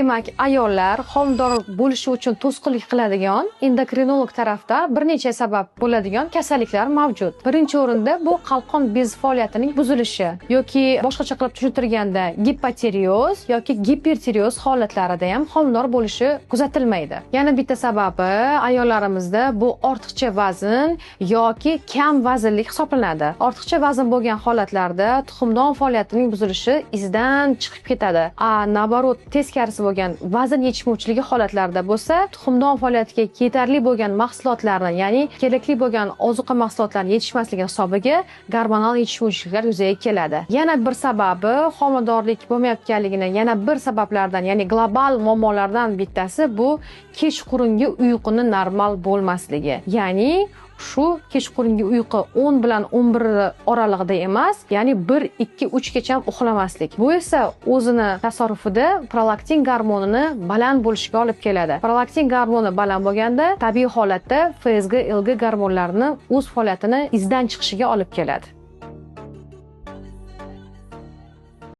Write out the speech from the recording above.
Demak, ayollar homilador bo'lishi uchun to'sqinlik qiladigan endokrinolog tarafda bir necha sabab bo'ladigan kasalliklar mavjud. Birinchi o'rinda bu qalqon bezi faoliyatining buzilishi yoki boshqacha qilib tushuntirganda gipotireoz yoki gipertireoz holatlarida ham homilador bo'lishi kuzatilmaydi. Yana bitta sababi ayollarimizda bu ortiqcha vazn yoki kam vaznlik hisoblanadi. Ortiqcha vazn bo'lgan holatlarda tuxumdon faoliyatining buzilishi izdan chiqib ketadi. Nabarot teskarisi bo'lgan vazn yetishmovchiligi holatlarida bo'lsa, tuxumdon faoliyatiga yetarli bo'lgan mahsulotlarni, ya'ni kerakli bo'lgan ozuqa mahsulotlarini yetishmasligi hisobiga gormonal yetishmovchiliklar yuzaga keladi. Yana bir sababi homiladorlik bo'lmayotganligini yana bir sabablardan, ya'ni global muammolardan bittasi bu kechqurungi uyquni normal bo'lmasligi. Ya'ni shu kechqurungi uyqu 10 bilan 11 oralig'ida emas, ya'ni 1, 2, 3 gacha uxlamaslik. Bu esa o'zini tasarrufida prolaktin gormonini baland bo'lishiga olib keladi. Prolaktin gormoni baland bo'lganda tabiiy holatda FSH, LH gormonlarini o'z faoliyatini izdan chiqishiga olib keladi.